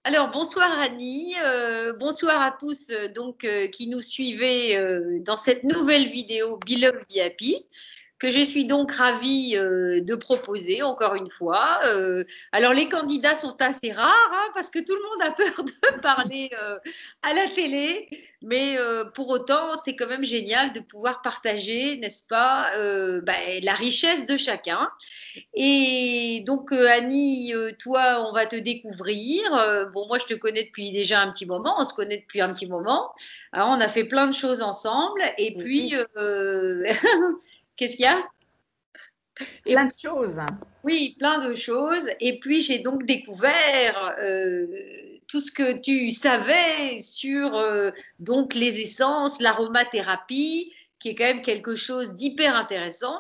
Alors, bonsoir Annie, bonsoir à tous qui nous suivez dans cette nouvelle vidéo Belong Be Happy que je suis donc ravie de proposer encore une fois. Alors, les candidats sont assez rares parce que tout le monde a peur de parler à la télé, mais pour autant, c'est quand même génial de pouvoir partager, n'est-ce pas, la richesse de chacun. Et donc, Annie, toi, on va te découvrir. Bon, moi, je te connais depuis déjà un petit moment. On se connaît depuis un petit moment. Alors, on a fait plein de choses ensemble. Et puis, Oui, qu'est-ce qu'il y a? Et plein de choses. oui, plein de choses. Et puis, j'ai donc découvert tout ce que tu savais sur donc les essences, l'aromathérapie, qui est quand même quelque chose d'hyper intéressant.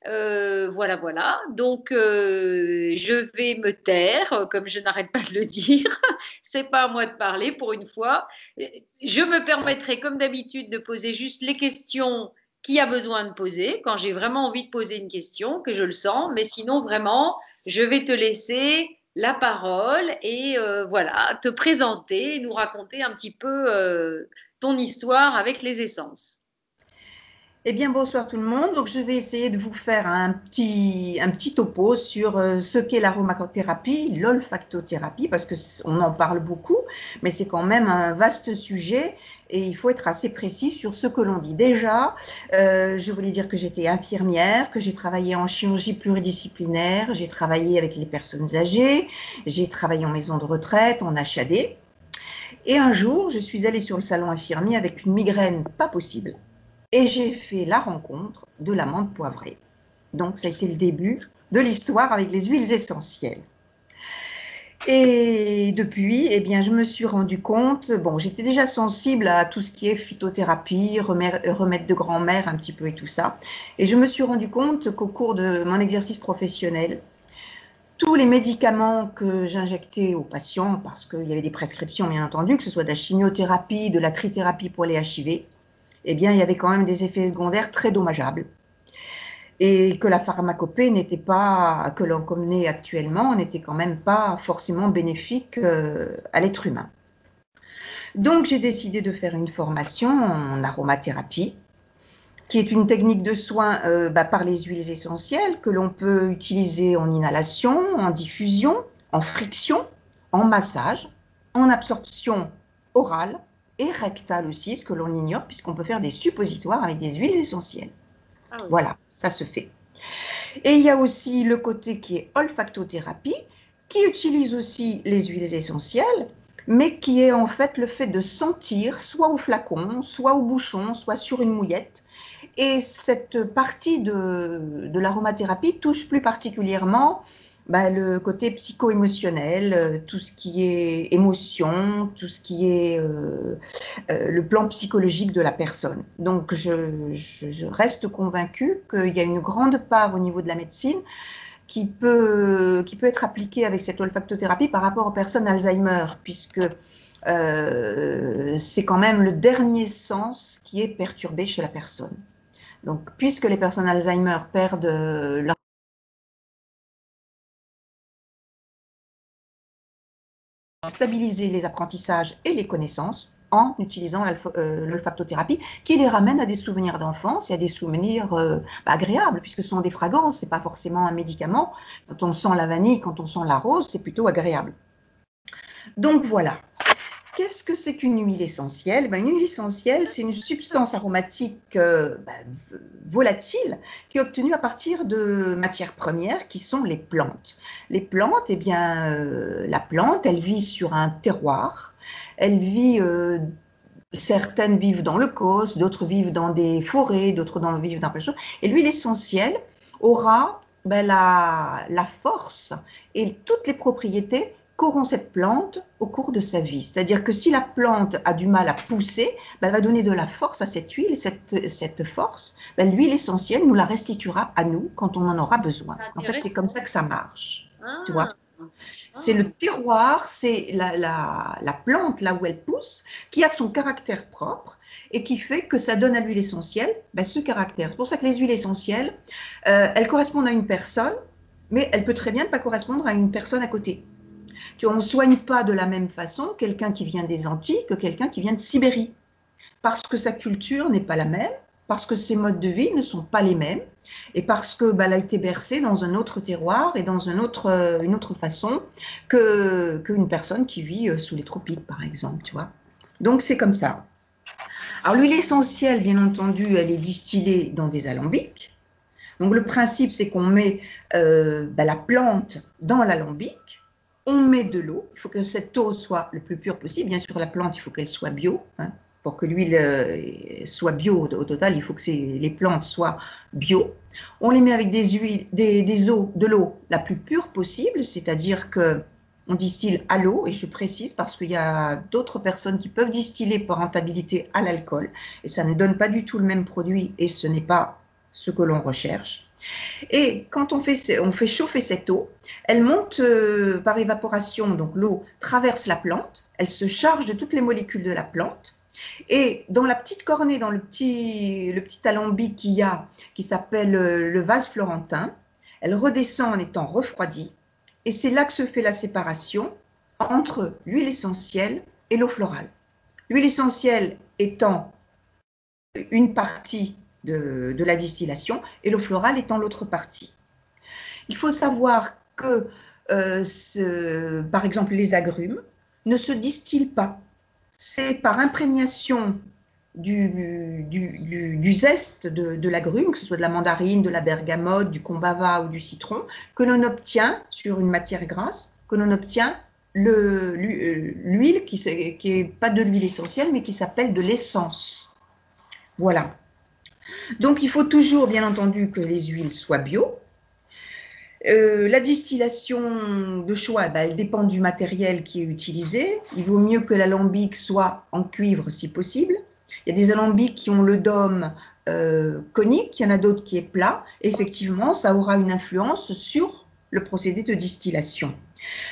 Voilà, voilà. Donc, je vais me taire, comme je n'arrête pas de le dire. C'est pas à moi de parler pour une fois. Je me permettrai, comme d'habitude, de poser juste les questions qui a besoin de poser, quand j'ai vraiment envie de poser une question, que je le sens, mais sinon vraiment, je vais te laisser la parole et voilà, te présenter, nous raconter un petit peu ton histoire avec les essences. Eh bien, bonsoir tout le monde. Donc, je vais essayer de vous faire un petit topo sur ce qu'est l'aromathérapie, l'olfactothérapie, parce qu'on en parle beaucoup, mais c'est quand même un vaste sujet et il faut être assez précis sur ce que l'on dit. Déjà, je voulais dire que j'étais infirmière, que j'ai travaillé en chirurgie pluridisciplinaire, j'ai travaillé avec les personnes âgées, j'ai travaillé en maison de retraite, en HAD. Et un jour, je suis allée sur le salon infirmier avec une migraine pas possible. Et j'ai fait la rencontre de la menthe poivrée. Donc, ça a été le début de l'histoire avec les huiles essentielles. Et depuis, eh bien, je me suis rendu compte, bon, j'étais déjà sensible à tout ce qui est phytothérapie, remèdes de grand-mère, un petit peu et tout ça. Et je me suis rendu compte qu'au cours de mon exercice professionnel, tous les médicaments que j'injectais aux patients, parce qu'il y avait des prescriptions, bien entendu, que ce soit de la chimiothérapie, de la trithérapie pour les HIV, eh bien, il y avait quand même des effets secondaires très dommageables. Et que la pharmacopée n'était pas, que l'on connaît actuellement, n'était quand même pas forcément bénéfique à l'être humain. Donc, j'ai décidé de faire une formation en aromathérapie, qui est une technique de soin par les huiles essentielles que l'on peut utiliser en inhalation, en diffusion, en friction, en massage, en absorption orale et rectale aussi, ce que l'on ignore puisqu'on peut faire des suppositoires avec des huiles essentielles. Ah oui. Voilà, ça se fait. Et il y a aussi le côté qui est olfactothérapie, qui utilise aussi les huiles essentielles, mais qui est en fait le fait de sentir, soit au flacon, soit au bouchon, soit sur une mouillette. Et cette partie de l'aromathérapie touche plus particulièrement le côté psycho-émotionnel, tout ce qui est émotion, tout ce qui est le plan psychologique de la personne. Donc, je reste convaincue qu'il y a une grande part au niveau de la médecine qui peut être appliquée avec cette olfactothérapie par rapport aux personnes Alzheimer, puisque c'est quand même le dernier sens qui est perturbé chez la personne. Donc, puisque les personnes Alzheimer perdent leur stabiliser les apprentissages et les connaissances en utilisant l'olfactothérapie qui les ramène à des souvenirs d'enfance et à des souvenirs agréables, puisque ce sont des fragrances, ce n'est pas forcément un médicament. Quand on sent la vanille, quand on sent la rose, c'est plutôt agréable. Donc voilà. Qu'est-ce que c'est qu'une huile essentielle? Une huile essentielle, c'est une substance aromatique volatile qui est obtenue à partir de matières premières qui sont les plantes. Les plantes, eh bien, la plante, elle vit sur un terroir. Elle vit, certaines vivent dans le causse, d'autres vivent dans des forêts, d'autres vivent dans plein de choses. Et l'huile essentielle aura la force et toutes les propriétés qu'auront cette plante au cours de sa vie. C'est-à-dire que si la plante a du mal à pousser, elle va donner de la force à cette huile, et cette force, l'huile essentielle nous la restituera à nous quand on en aura besoin. En fait, c'est comme ça que ça marche. Tu vois? Ah, C'est ah, le terroir, c'est la plante là où elle pousse, qui a son caractère propre et qui fait que ça donne à l'huile essentielle ce caractère. C'est pour ça que les huiles essentielles, elles correspondent à une personne, mais elles peuvent très bien ne pas correspondre à une personne à côté. On ne soigne pas de la même façon quelqu'un qui vient des Antilles que quelqu'un qui vient de Sibérie, parce que sa culture n'est pas la même, parce que ses modes de vie ne sont pas les mêmes, et parce que elle a été bercée dans un autre terroir et dans une autre façon qu'une personne qui vit sous les tropiques, par exemple, tu vois. Donc c'est comme ça. Alors l'huile essentielle, bien entendu, elle est distillée dans des alambics. Donc le principe, c'est qu'on met la plante dans l'alambic, on met de l'eau, il faut que cette eau soit le plus pure possible. Bien sûr, la plante, il faut qu'elle soit bio, hein. Pour que l'huile soit bio au total, il faut que les plantes soient bio. On les met avec de l'eau la plus pure possible, c'est-à-dire que on distille à l'eau, et je précise parce qu'il y a d'autres personnes qui peuvent distiller par rentabilité à l'alcool, et ça ne donne pas du tout le même produit, et ce n'est pas ce que l'on recherche. Et quand on fait chauffer cette eau, elle monte par évaporation, donc l'eau traverse la plante, elle se charge de toutes les molécules de la plante, et dans la petite cornée, dans le petit alambic qu'il y a, qui s'appelle le vase florentin, elle redescend en étant refroidie, et c'est là que se fait la séparation entre l'huile essentielle et l'eau florale. L'huile essentielle étant une partie de la distillation et l'eau florale étant l'autre partie. Il faut savoir que, par exemple, les agrumes ne se distillent pas. C'est par imprégnation du zeste de l'agrume, que ce soit de la mandarine, de la bergamote, du combava ou du citron, que l'on obtient sur une matière grasse, que l'on obtient l'huile qui n'est pas de l'huile essentielle, mais qui s'appelle de l'essence. Voilà. Donc, il faut toujours, bien entendu, que les huiles soient bio. La distillation de choix, elle dépend du matériel qui est utilisé. Il vaut mieux que l'alambic soit en cuivre si possible. Il y a des alambics qui ont le dôme conique, il y en a d'autres qui est plat. Et effectivement, ça aura une influence sur le procédé de distillation.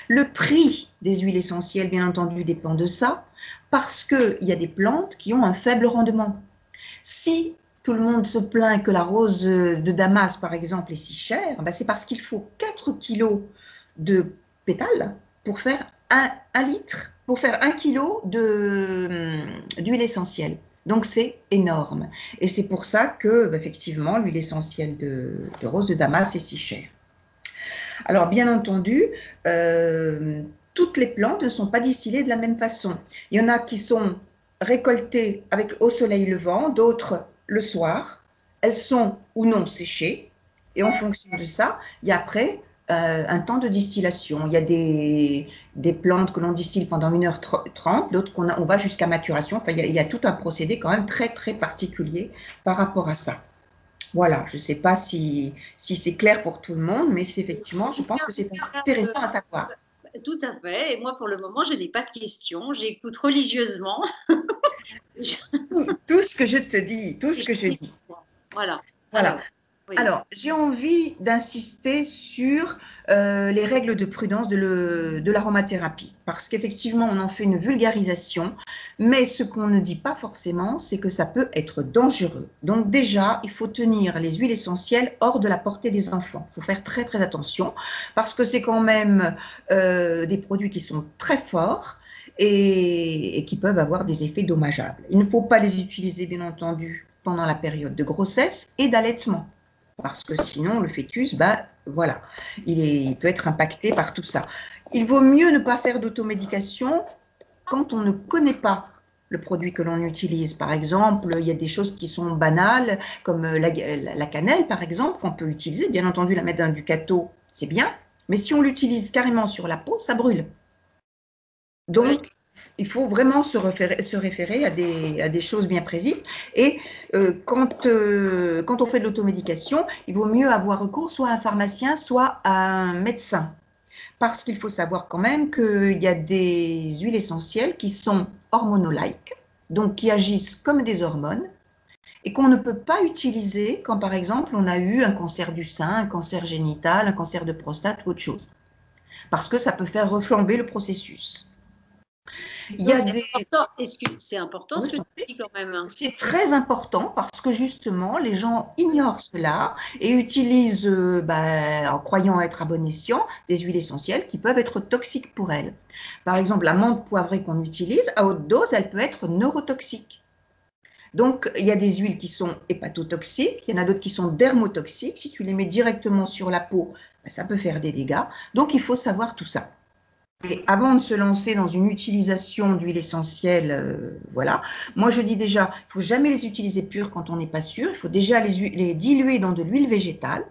Le prix des huiles essentielles, bien entendu, dépend de ça, parce qu'il y a des plantes qui ont un faible rendement. Si tout le monde se plaint que la rose de Damas, par exemple, est si chère, c'est parce qu'il faut 4 kilos de pétales pour faire 1 litre, pour faire 1 kilo d'huile essentielle. Donc, c'est énorme. Et c'est pour ça que, effectivement, l'huile essentielle de rose de Damas est si chère. Alors, bien entendu, toutes les plantes ne sont pas distillées de la même façon. Il y en a qui sont récoltées au soleil levant, d'autres le soir. Elles sont ou non séchées. Et en fonction de ça, il y a après un temps de distillation. Il y a des plantes que l'on distille pendant 1h30, d'autres on va jusqu'à maturation. Enfin, il y a tout un procédé quand même très, très particulier par rapport à ça. Voilà, je ne sais pas si c'est clair pour tout le monde, mais effectivement, je pense que c'est intéressant à savoir. Tout à fait. Et moi, pour le moment, je n'ai pas de questions. J'écoute religieusement. Tout ce que je te dis, tout ce que je dis. Voilà. Voilà. Alors, j'ai envie d'insister sur les règles de prudence de l'aromathérapie, parce qu'effectivement, on en fait une vulgarisation, mais ce qu'on ne dit pas forcément, c'est que ça peut être dangereux. Donc déjà, il faut tenir les huiles essentielles hors de la portée des enfants. Il faut faire très, très attention, parce que c'est quand même des produits qui sont très forts et qui peuvent avoir des effets dommageables. Il ne faut pas les utiliser, bien entendu, pendant la période de grossesse et d'allaitement. Parce que sinon, le fœtus, voilà, il peut être impacté par tout ça. Il vaut mieux ne pas faire d'automédication quand on ne connaît pas le produit que l'on utilise. Par exemple, il y a des choses qui sont banales, comme la cannelle, par exemple, qu'on peut utiliser. Bien entendu, la mettre dans du gâteau, c'est bien, mais si on l'utilise carrément sur la peau, ça brûle. Donc, il faut vraiment se référer à des choses bien précises. Et quand on fait de l'automédication, il vaut mieux avoir recours soit à un pharmacien, soit à un médecin. Parce qu'il faut savoir quand même qu'il y a des huiles essentielles qui sont hormonolike, donc qui agissent comme des hormones, et qu'on ne peut pas utiliser quand, par exemple, on a eu un cancer du sein, un cancer génital, un cancer de prostate ou autre chose. Parce que ça peut faire reflamber le processus. Il y a c'est des... important, c'est important Oui, ce que tu dis quand même. Hein. c'est très important parce que justement, les gens ignorent cela et utilisent, en croyant être à bon escient, des huiles essentielles qui peuvent être toxiques pour elles. Par exemple, la menthe poivrée qu'on utilise, à haute dose, elle peut être neurotoxique. Donc, il y a des huiles qui sont hépatotoxiques, il y en a d'autres qui sont dermotoxiques. Si tu les mets directement sur la peau, ça peut faire des dégâts. Donc, il faut savoir tout ça. Et avant de se lancer dans une utilisation d'huile essentielle, voilà, moi je dis déjà, il ne faut jamais les utiliser pures quand on n'est pas sûr. Il faut déjà les diluer dans de l'huile végétale.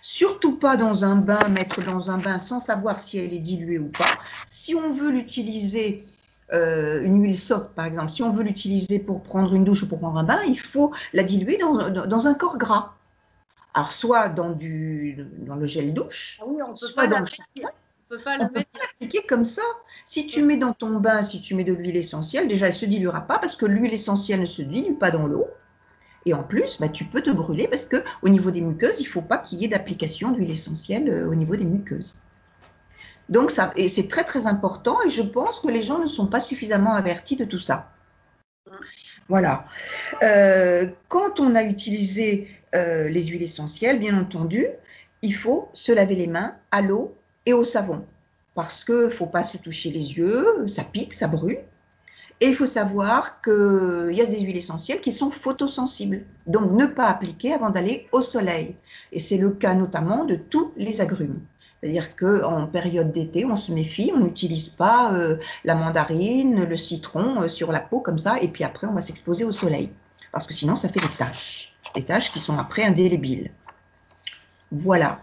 Surtout pas dans un bain, mettre dans un bain sans savoir si elle est diluée ou pas. Si on veut l'utiliser, une huile soft par exemple, si on veut l'utiliser pour prendre une douche ou pour prendre un bain, il faut la diluer dans un corps gras. Alors soit dans le gel douche, Ah oui, on peut soit pas dans le l'appliquer. On peut pas on le peut mettre. pas l'appliquer comme ça. Si tu mets dans ton bain, si tu mets de l'huile essentielle, déjà elle ne se diluera pas parce que l'huile essentielle ne se dilue pas dans l'eau. Et en plus, tu peux te brûler parce qu'au niveau des muqueuses, il ne faut pas qu'il y ait d'application d'huile essentielle au niveau des muqueuses. Donc, et c'est très très important et je pense que les gens ne sont pas suffisamment avertis de tout ça. Voilà. Quand on a utilisé les huiles essentielles, bien entendu, il faut se laver les mains à l'eau et au savon. Parce qu'il ne faut pas se toucher les yeux, ça pique, ça brûle. Et il faut savoir qu'il y a des huiles essentielles qui sont photosensibles. Donc, ne pas appliquer avant d'aller au soleil. Et c'est le cas notamment de tous les agrumes. C'est-à-dire qu'en période d'été, on se méfie, on n'utilise pas la mandarine, le citron sur la peau comme ça, et puis après, on va s'exposer au soleil. Parce que sinon, ça fait des taches qui sont après indélébiles. Voilà.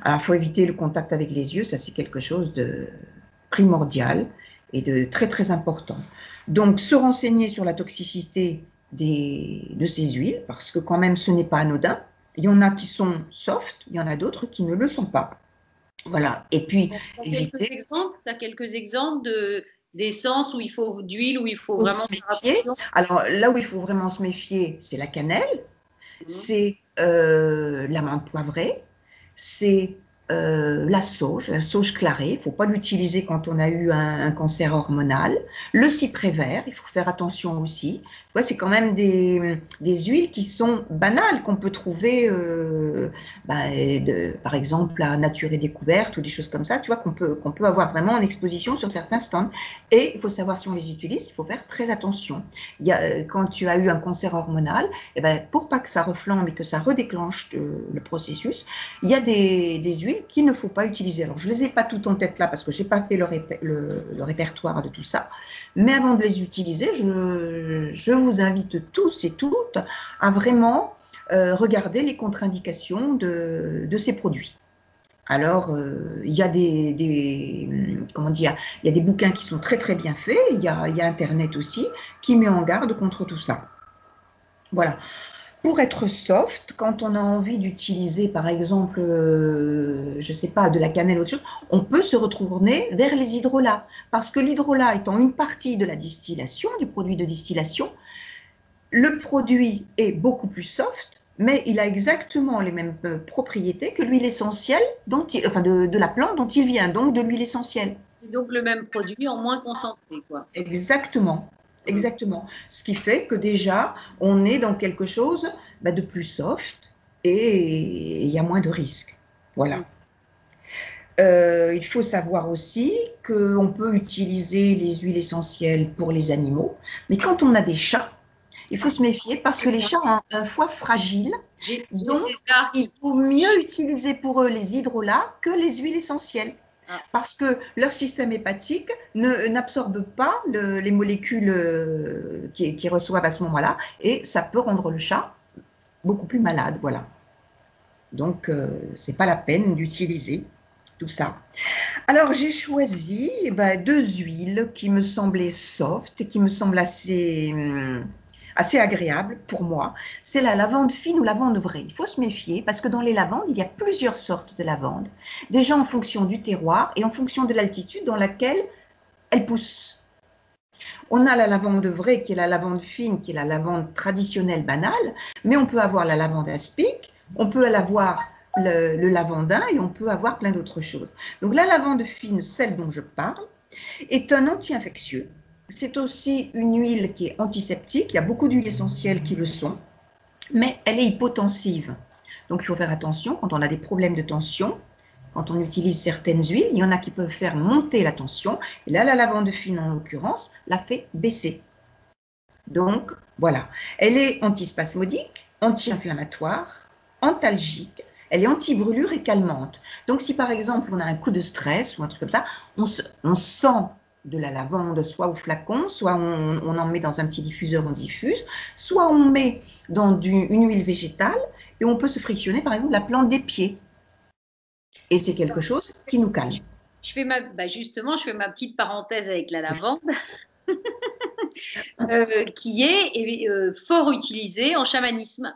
Alors, il faut éviter le contact avec les yeux, ça c'est quelque chose de primordial et de très très important. Donc, se renseigner sur la toxicité de ces huiles, parce que quand même, ce n'est pas anodin. Il y en a qui sont soft, il y en a d'autres qui ne le sont pas. Voilà. Et puis, Tu as quelques exemples d'essence d'huile où il faut vraiment se méfier. Alors, là où il faut vraiment se méfier, c'est la cannelle, c'est la menthe poivrée, c'est la sauge clarée. Il ne faut pas l'utiliser quand on a eu un cancer hormonal. Le cyprès vert, il faut faire attention aussi. C'est quand même des huiles qui sont banales, qu'on peut trouver, par exemple, à Nature et Découverte ou des choses comme ça, tu vois, qu'on peut avoir vraiment en exposition sur certains stands. Et il faut savoir si on les utilise, il faut faire très attention. Quand tu as eu un cancer hormonal, pour pas que ça reflambe et que ça redéclenche le processus, il y a des huiles qu'il ne faut pas utiliser. Alors, je ne les ai pas toutes en tête là parce que je n'ai pas fait le répertoire de tout ça. Mais avant de les utiliser, je vous invite tous et toutes à vraiment regarder les contre-indications de ces produits. Alors, il y a comment dire, il y a des bouquins qui sont très très bien faits. Il y a Internet aussi qui met en garde contre tout ça. Voilà. Pour être soft, quand on a envie d'utiliser, par exemple, je ne sais pas, de la cannelle ou autre chose, on peut se retourner vers les hydrolats. Parce que l'hydrolat étant une partie de la distillation, du produit de distillation, le produit est beaucoup plus soft, mais il a exactement les mêmes propriétés que l'huile essentielle, de la plante dont il vient, donc de l'huile essentielle. C'est donc le même produit en moins concentré, quoi. Exactement. Exactement. Ce qui fait que déjà, on est dans quelque chose de plus soft et il y a moins de risques. Voilà. Il faut savoir aussi qu'on peut utiliser les huiles essentielles pour les animaux, mais quand on a des chats, il faut se méfier parce que les chats ont un foie fragile. Donc, il vaut mieux utiliser pour eux les hydrolats que les huiles essentielles. Parce que leur système hépatique n'absorbe pas les molécules qu'ils reçoivent à ce moment-là et ça peut rendre le chat beaucoup plus malade. Voilà. Donc, ce n'est pas la peine d'utiliser tout ça. Alors, j'ai choisi deux huiles qui me semblaient soft et qui me semblent assez agréable pour moi, c'est la lavande fine ou lavande vraie. Il faut se méfier parce que dans les lavandes, il y a plusieurs sortes de lavande, déjà en fonction du terroir et en fonction de l'altitude dans laquelle elle pousse. On a la lavande vraie qui est la lavande fine, qui est la lavande traditionnelle banale, mais on peut avoir la lavande aspic, on peut avoir le lavandin et on peut avoir plein d'autres choses. Donc la lavande fine, celle dont je parle, est un anti-infectieux. C'est aussi une huile qui est antiseptique. Il y a beaucoup d'huiles essentielles qui le sont, mais elle est hypotensive. Donc, il faut faire attention quand on a des problèmes de tension. Quand on utilise certaines huiles, il y en a qui peuvent faire monter la tension. Et là, la lavande fine, en l'occurrence, la fait baisser. Donc, voilà. Elle est antispasmodique, anti-inflammatoire, antalgique. Elle est anti-brûlure et calmante. Donc, si par exemple, on a un coup de stress ou un truc comme ça, on sent de la lavande, soit au flacon, soit on en met dans un petit diffuseur, on diffuse, soit on met dans une huile végétale et on peut se frictionner, par exemple, la plante des pieds. Et c'est quelque chose qui nous calme. Justement, je fais ma petite parenthèse avec la lavande, qui est fort utilisée en chamanisme.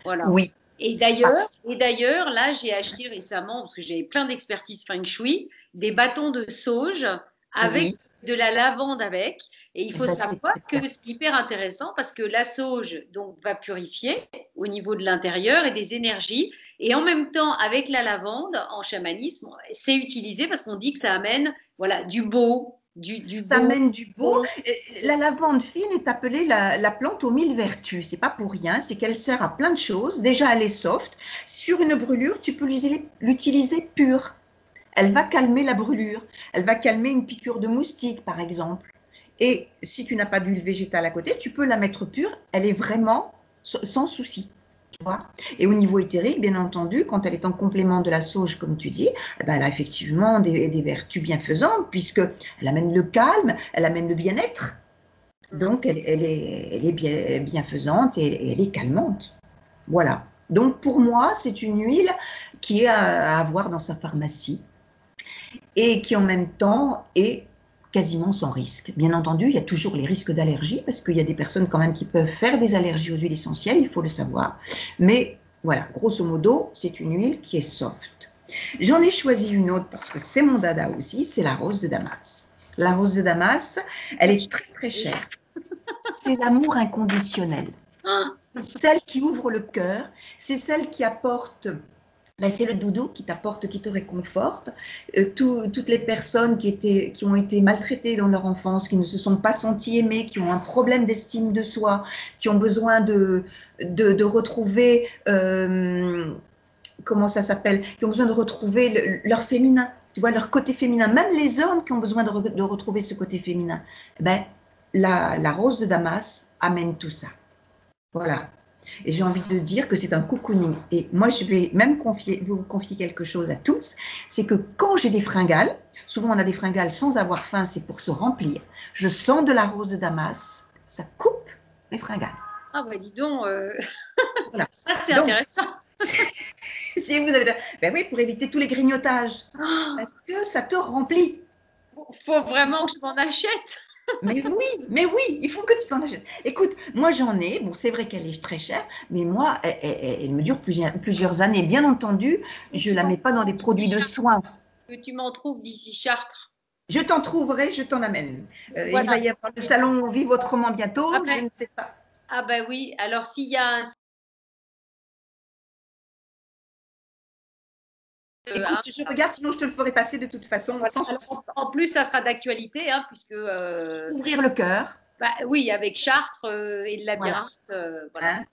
Voilà. Oui. Et d'ailleurs, là, j'ai acheté récemment, parce que j'avais plein d'expertise feng shui, des bâtons de sauge avec de la lavande avec. Et il faut savoir que c'est hyper intéressant parce que la sauge donc, va purifier au niveau de l'intérieur et des énergies. Et en même temps, avec la lavande, en chamanisme, c'est utilisé parce qu'on dit que ça amène voilà, du beau. Ça amène du beau. La lavande fine est appelée la plante aux 1000 vertus. C'est pas pour rien, c'est qu'elle sert à plein de choses. Déjà, elle est soft. Sur une brûlure, tu peux l'utiliser pure. Elle va calmer la brûlure. Elle va calmer une piqûre de moustique, par exemple. Et si tu n'as pas d'huile végétale à côté, tu peux la mettre pure. Elle est vraiment sans souci. Tu vois. Et au niveau éthérique, bien entendu, quand elle est en complément de la sauge, comme tu dis, elle a effectivement des vertus bienfaisantes, puisqu'elle amène le calme, elle amène le bien-être. Donc, elle est bienfaisante et elle est calmante. Voilà. Donc, pour moi, c'est une huile qui est à avoir dans sa pharmacie et qui, en même temps, est quasiment sans risque. Bien entendu, il y a toujours les risques d'allergie parce qu'il y a des personnes quand même qui peuvent faire des allergies aux huiles essentielles, il faut le savoir. Mais voilà, grosso modo, c'est une huile qui est soft. J'en ai choisi une autre parce que c'est mon dada aussi, c'est la rose de Damas. La rose de Damas, elle est très très chère. C'est l'amour inconditionnel. Celle qui ouvre le cœur, c'est celle qui apporte... c'est le doudou qui t'apporte, qui te réconforte. Toutes les personnes qui ont été maltraitées dans leur enfance, qui ne se sont pas senties aimées, qui ont un problème d'estime de soi, qui ont besoin de retrouver, comment ça s'appelle, qui ont besoin de retrouver leur féminin, tu vois, leur côté féminin. Même les hommes qui ont besoin de retrouver ce côté féminin. La rose de Damas amène tout ça. Voilà. Et j'ai envie de dire que c'est un cocooning. Et moi, je vais même vous confier quelque chose à tous, c'est que quand j'ai des fringales, souvent on a des fringales sans avoir faim, c'est pour se remplir. Je sens de la rose de Damas, ça coupe les fringales. Ah bah dis donc, voilà. Ça c'est intéressant. Si vous avez... oui, pour éviter tous les grignotages, parce que ça te remplit. Faut vraiment que je m'en achète. Mais oui, il faut que tu t'en achètes. Écoute, moi j'en ai, bon c'est vrai qu'elle est très chère, mais moi elle me dure plusieurs années. Bien entendu, je ne la mets pas dans des produits de soins. Que tu m'en trouves d'ici Chartres. Je t'en trouverai, je t'en amène. Voilà. Il va y avoir le salon Vive Autrement bientôt, je ne sais pas. Ah ben oui, alors s'il y a un... Écoute, je regarde, sinon je te le ferai passer de toute façon. Voilà. Alors, en plus, ça sera d'actualité, hein, puisque... Ouvrir le cœur. Oui, avec Chartres et le labyrinthe. Voilà. Hein?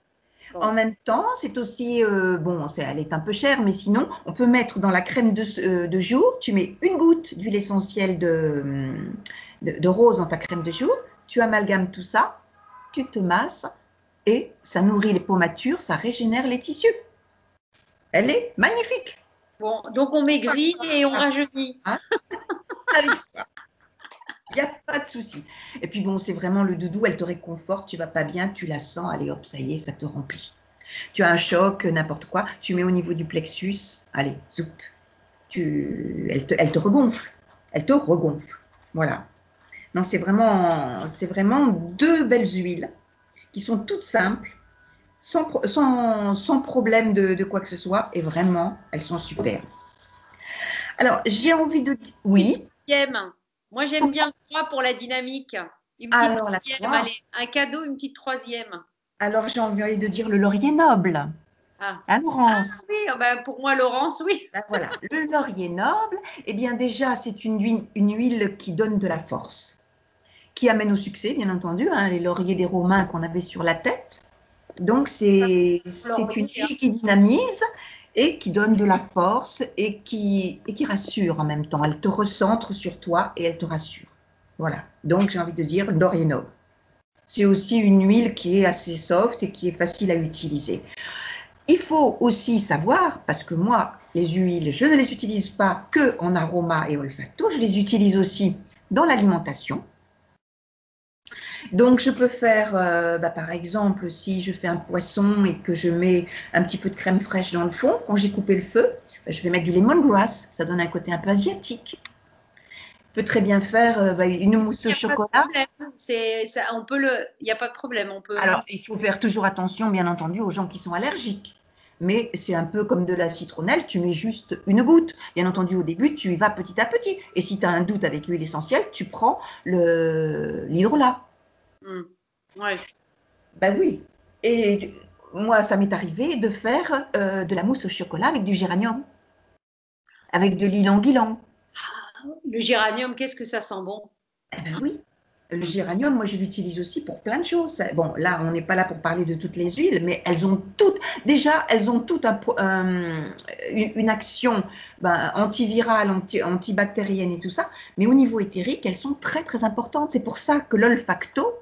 Bon. En même temps, c'est aussi, elle est un peu chère, mais sinon, on peut mettre dans la crème de jour, tu mets une goutte d'huile essentielle de rose dans ta crème de jour, tu amalgames tout ça, tu te masses et ça nourrit les peaux matures, ça régénère les tissus. Elle est magnifique. Bon, donc on maigrit et on rajeunit. Hein? Avec ça. Il n'y a pas de souci. Et puis bon, c'est vraiment le doudou, elle te réconforte, tu vas pas bien, tu la sens, allez hop, ça y est, ça te remplit. Tu as un choc, n'importe quoi, tu mets au niveau du plexus, allez, zoup, elle te regonfle, voilà. Non, c'est vraiment deux belles huiles qui sont toutes simples, sans problème de quoi que ce soit, et vraiment, elles sont superbes. Alors, j'ai envie de dire, oui. Moi, j'aime bien le 3 pour la dynamique. Une petite troisième, allez, un cadeau, une petite troisième. Alors, j'ai envie de dire le laurier noble. Ah. Hein, Laurence? Oui, ben, pour moi, Laurence, oui. Ben voilà, le laurier noble, eh bien déjà, c'est une huile qui donne de la force, qui amène au succès, bien entendu, hein, les lauriers des Romains qu'on avait sur la tête. Donc, c'est une Laurier, hein. huile qui dynamise et qui donne de la force et qui rassure en même temps. Elle te recentre sur toi et elle te rassure. Voilà. Donc, j'ai envie de dire laurier noble. C'est aussi une huile qui est assez soft et qui est facile à utiliser. Il faut aussi savoir, parce que moi, les huiles, je ne les utilise pas que en aroma et olfacto, je les utilise aussi dans l'alimentation. Donc, je peux faire, par exemple, si je fais un poisson et que je mets un petit peu de crème fraîche dans le fond, quand j'ai coupé le feu, je vais mettre du lemongrass, ça donne un côté un peu asiatique. Je peux très bien faire une mousse au chocolat. Il n'y a pas de problème, on peut. Alors, il faut faire toujours attention, bien entendu, aux gens qui sont allergiques. Mais c'est un peu comme de la citronnelle, tu mets juste une goutte. Bien entendu, au début, tu y vas petit à petit. Et si tu as un doute avec l'huile essentielle, tu prends l'hydrolat. Ouais. Ben oui. Et moi, ça m'est arrivé de faire de la mousse au chocolat avec du géranium, avec de l'ylang-ylang. Le géranium, qu'est-ce que ça sent bon? Eh ben oui. Le géranium, moi, je l'utilise aussi pour plein de choses. Bon, là, on n'est pas là pour parler de toutes les huiles, mais elles ont toutes, déjà, elles ont toutes une action antivirale, antibactérienne et tout ça. Mais au niveau éthérique, elles sont très, très importantes. C'est pour ça que l'olfacto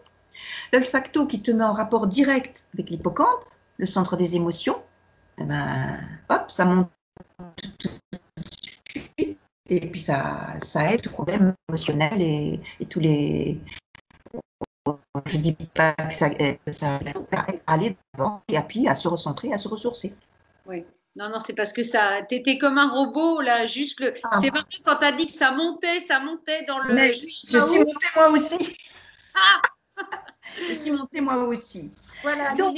qui te met en rapport direct avec l'hippocampe, le centre des émotions, eh ben, hop, ça monte tout de suite. Et puis, ça aide aux problèmes émotionnels et tous les. Je ne dis pas que ça va aller d'abord et puis à se recentrer, à se ressourcer. Oui. Non, non, c'est parce que ça, t'étais comme un robot, là, c'est marrant quand tu as dit que ça montait dans le. Mais je suis montée moi aussi. Je suis montée moi aussi. Voilà, donc,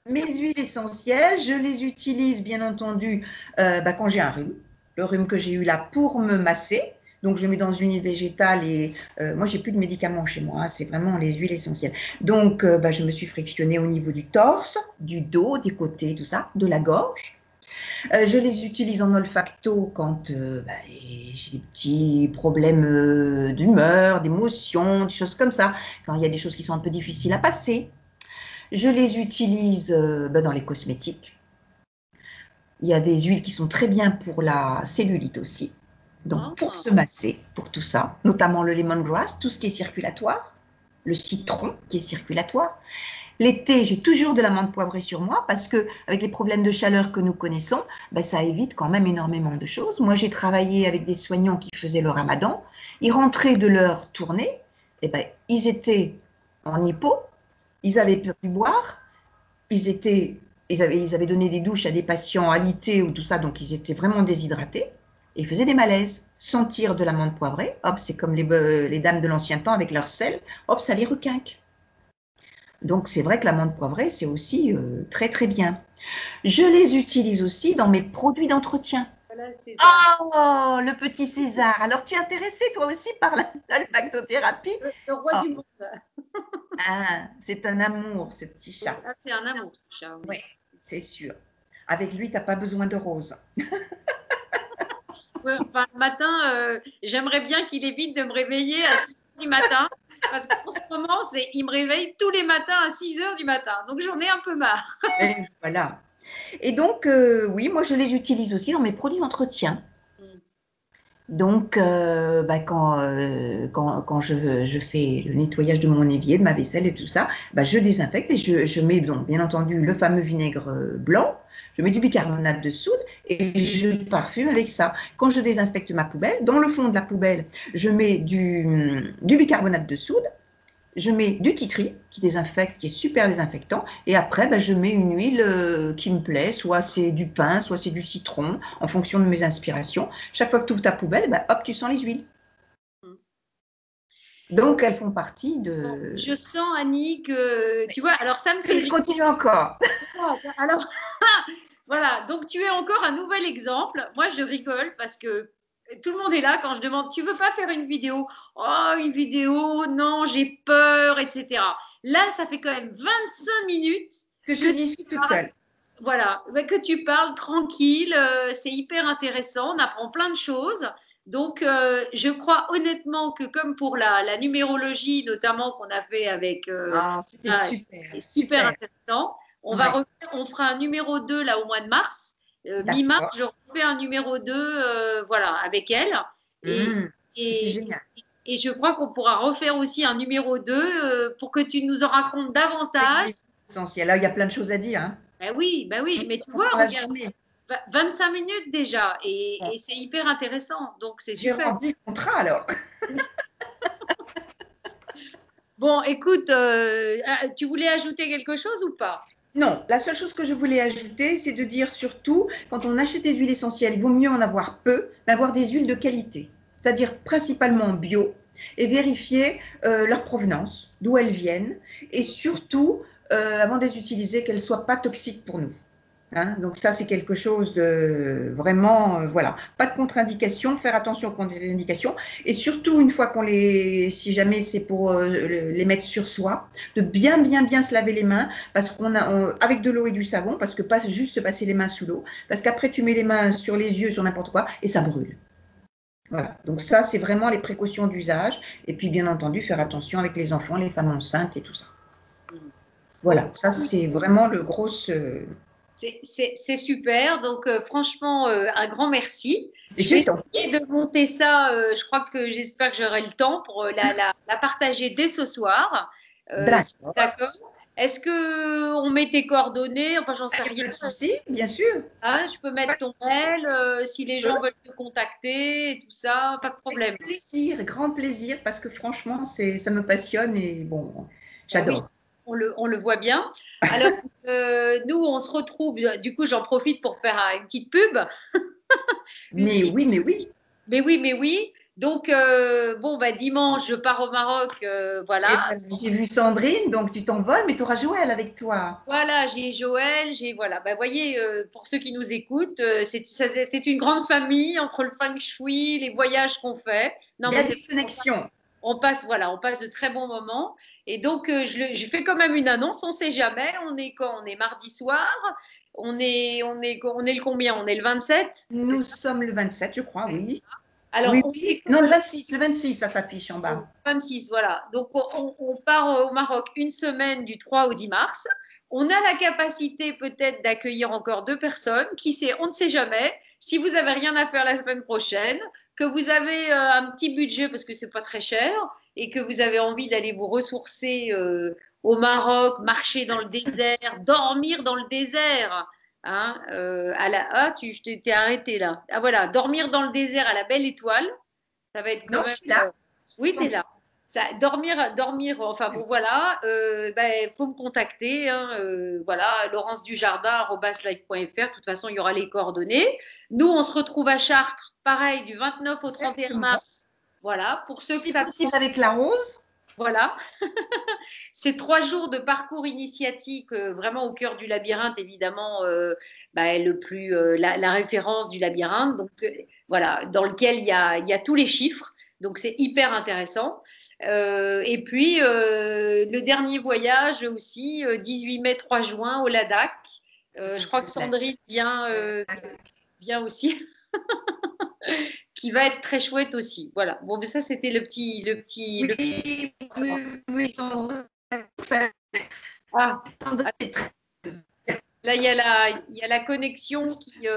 mes huiles essentielles, je les utilise bien entendu quand j'ai un rhume, le rhume que j'ai eu là pour me masser. Donc, je mets dans une huile végétale et moi, j'ai plus de médicaments chez moi, hein, c'est vraiment les huiles essentielles. Donc, je me suis frictionnée au niveau du torse, du dos, des côtés, tout ça, de la gorge. Je les utilise en olfacto quand j'ai des petits problèmes d'humeur, d'émotion, des choses comme ça, quand il y a des choses qui sont un peu difficiles à passer. Je les utilise dans les cosmétiques. Il y a des huiles qui sont très bien pour la cellulite aussi. Donc, pour se masser, pour tout ça, notamment le lemongrass, tout ce qui est circulatoire, le citron qui est circulatoire. L'été, j'ai toujours de la menthe poivrée sur moi parce que avec les problèmes de chaleur que nous connaissons, ça évite quand même énormément de choses. Moi, j'ai travaillé avec des soignants qui faisaient le ramadan. Ils rentraient de leur tournée, et ils étaient en hypo, ils avaient pu boire, ils avaient donné des douches à des patients alités ou tout ça, donc ils étaient vraiment déshydratés. Et ils faisaient des malaises. Sentir de la menthe poivrée, hop, c'est comme les dames de l'ancien temps avec leur sel, hop, ça les requinque. Donc, c'est vrai que la menthe poivrée, c'est aussi très, très bien. Je les utilise aussi dans mes produits d'entretien. Voilà, oh, le petit César. Alors, tu es intéressé, toi aussi, par l'olfactothérapie? le roi du monde. Ah, c'est un amour, ce petit chat. Ah, c'est un amour, ce chat. Oui, c'est sûr. Avec lui, tu n'as pas besoin de rose. Enfin, le matin, j'aimerais bien qu'il évite de me réveiller à 6 h du matin. Parce qu'en ce moment, il me réveille tous les matins à 6 h du matin. Donc, j'en ai un peu marre. Et voilà. Et donc, oui, moi, je les utilise aussi dans mes produits d'entretien. Donc, quand je fais le nettoyage de mon évier, de ma vaisselle et tout ça, je désinfecte et je mets donc, bien entendu le fameux vinaigre blanc, je mets du bicarbonate de soude et je parfume avec ça. Quand je désinfecte ma poubelle, dans le fond de la poubelle, je mets du bicarbonate de soude, je mets du tea tree qui désinfecte, qui est super désinfectant, et après je mets une huile qui me plaît, soit c'est du pin, soit c'est du citron, en fonction de mes inspirations. Chaque fois que tu ouvres ta poubelle, hop, tu sens les huiles. Donc elles font partie de. Je sens, Annie, que tu vois, alors ça me fait. Je continue encore. Alors, voilà, donc tu es encore un nouvel exemple. Moi, je rigole parce que tout le monde est là quand je demande, tu veux pas faire une vidéo? Oh, une vidéo, non, j'ai peur, etc. Là, ça fait quand même 25 minutes que je discute toute seule. voilà, que tu parles tranquille, c'est hyper intéressant, on apprend plein de choses. Donc, je crois honnêtement que comme pour la numérologie, notamment qu'on a fait avec, Ah, c'était ah, super, c'est super super. intéressant. Ouais, On fera un numéro 2 là au mois de mars. Mi-mars, d'accord. je refais un numéro 2, voilà, avec elle. Et, C'était et, génial. et je crois qu'on pourra refaire aussi un numéro 2 pour que tu nous en racontes Avec davantage. les essentiels. Là, il y a plein de choses à dire, hein. Ben oui, mais tu On vois, s'en lasse regarde, jamais. 25 minutes déjà, Bon, et c'est hyper intéressant, donc c'est j'ai super. rempli le contrat alors. Bon, écoute, tu voulais ajouter quelque chose ou pas? Non, la seule chose que je voulais ajouter, c'est de dire surtout, quand on achète des huiles essentielles, il vaut mieux en avoir peu, mais avoir des huiles de qualité, c'est-à-dire principalement bio, et vérifier leur provenance, d'où elles viennent, et surtout, avant de les utiliser, qu'elles ne soient pas toxiques pour nous. Hein, donc ça, c'est quelque chose de vraiment, voilà, pas de contre-indication, faire attention aux contre-indications, et surtout une fois qu'on les, si jamais c'est pour les mettre sur soi, de bien se laver les mains, parce avec de l'eau et du savon, parce que pas juste se passer les mains sous l'eau, parce qu'après tu mets les mains sur les yeux, sur n'importe quoi, et ça brûle. Voilà, donc ça, c'est vraiment les précautions d'usage, et puis bien entendu, faire attention avec les enfants, les femmes enceintes et tout ça. Bon, Voilà, ça c'est vraiment le gros. c'est super. Donc, franchement, un grand merci. Je Je vais t'en essayer de monter ça. Je crois que j'espère que j'aurai le temps pour la partager dès ce soir. Si tu es D'accord. d'accord. Est-ce que on met tes coordonnées? Enfin, j'en sais Il n'y rien. a pas de souci, bien sûr. Hein, je peux Pas mettre de ton souci. mail si les gens veulent te contacter et tout ça. Pas de Avec problème. plaisir, grand plaisir, parce que franchement, ça me passionne et bon, Ben oui, j'adore. on le voit bien. Alors, nous, on se retrouve. Du coup, j'en profite pour faire une petite pub. Une Mais petite oui, mais oui. Mais oui, mais oui. Donc, bon, bah, dimanche, je pars au Maroc. Et Voilà. voilà, j'ai vu Sandrine, donc tu t'envoles, mais tu auras Joël avec toi. Voilà, j'ai Joël, j'ai voilà. Bah, voyez, pour ceux qui nous écoutent, c'est une grande famille entre le feng shui, les voyages qu'on fait. Non, Il y mais a c'est des connexions. on passe voilà, on passe de très bons moments. Et donc, je fais quand même une annonce. On sait jamais. On est quand? On est mardi soir. On est le combien? On est le 27. C'est Nous ça? sommes le 27, je crois, oui. Alors, Oui, on oui. est Non, le 26, ça s'affiche en au bas. 26, voilà. Donc, on part au Maroc une semaine du 3 au 10 mars. On a la capacité peut-être d'accueillir encore 2 personnes. Qui sait, on ne sait jamais. Si vous avez rien à faire la semaine prochaine, que vous avez un petit budget parce que c'est pas très cher et que vous avez envie d'aller vous ressourcer au Maroc, marcher dans le désert, dormir dans le désert. Hein, je t'ai arrêté là. Ah voilà, dormir dans le désert à la belle étoile, ça va être quand Non, je même. suis là. Oui, Je tu es t'en là. Ça, dormir, enfin bon, voilà, ben, faut me contacter, hein, voilà, laurence-dujardin@live.fr. De toute façon, il y aura les coordonnées. Nous, on se retrouve à Chartres, pareil, du 29 au 31 exactement. mars. Voilà, pour ceux que Si ça possible avec la rose. voilà. C'est 3 jours de parcours initiatique, vraiment au cœur du labyrinthe, évidemment, bah, la référence du labyrinthe, donc voilà, dans lequel il y a tous les chiffres, donc c'est hyper intéressant. Et puis le dernier voyage aussi, 18 mai, 3 juin au Ladakh. Je crois que Sandrine vient aussi, qui va être très chouette aussi. Voilà. Bon, mais ça c'était le petit. Oui, oui, oui, Ah, là, il y a la connexion qui.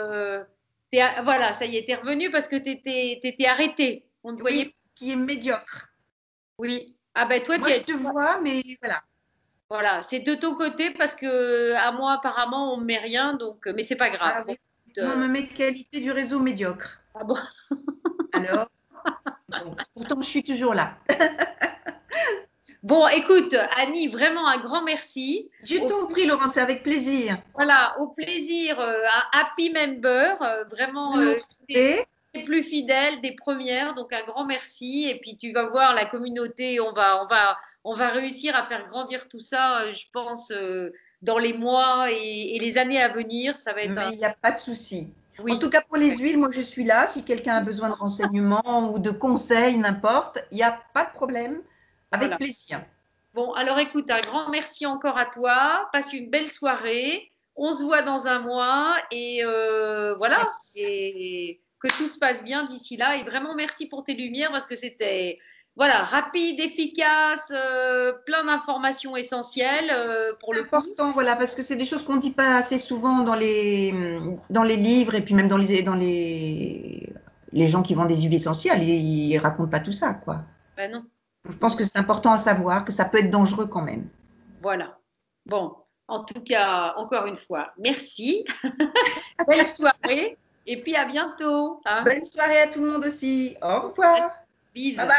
Voilà, ça y est, t'es revenu parce que t'étais arrêté. On te voyait. oui, qui est médiocre. Oui. Ah ben toi, Moi, je te vois, mais voilà. voilà, c'est de ton côté parce que à moi, apparemment, on me met rien, donc, mais c'est pas grave. Ah Bon, oui, moi, on me met qualité du réseau médiocre. ah bon. Alors, bon, pourtant, je suis toujours là. Bon, écoute, Annie, vraiment un grand merci. Je t'en prie, Laurence, c'est avec plaisir Voilà, au plaisir, un happy member, vraiment. de nous retrouver. Les plus fidèles, des premières. Donc un grand merci. Et puis tu vas voir la communauté, on va réussir à faire grandir tout ça, je pense, dans les mois et les années à venir. Ça va être Mais il n'y a pas de souci. En oui, tout cas, pour les huiles, moi, je suis là. Si quelqu'un a besoin de renseignements ou de conseils, n'importe, il n'y a pas de problème. Avec voilà. plaisir. Bon, alors écoute, un grand merci encore à toi. Passe une belle soirée. On se voit dans un mois et voilà. Yes. Et que tout se passe bien d'ici là. Et vraiment, merci pour tes lumières parce que c'était voilà, rapide, efficace, plein d'informations essentielles pour C'est le coup. important, voilà, parce que c'est des choses qu'on ne dit pas assez souvent dans les livres et puis même les gens qui vendent des huiles essentielles, ils racontent pas tout ça, quoi. Ben non, Je pense non, que c'est important à savoir, que ça peut être dangereux quand même. voilà. Bon, en tout cas, encore une fois, merci. Belle soirée et puis à bientôt, hein. Bonne soirée à tout le monde aussi. Au revoir. Bye Bisous. bye.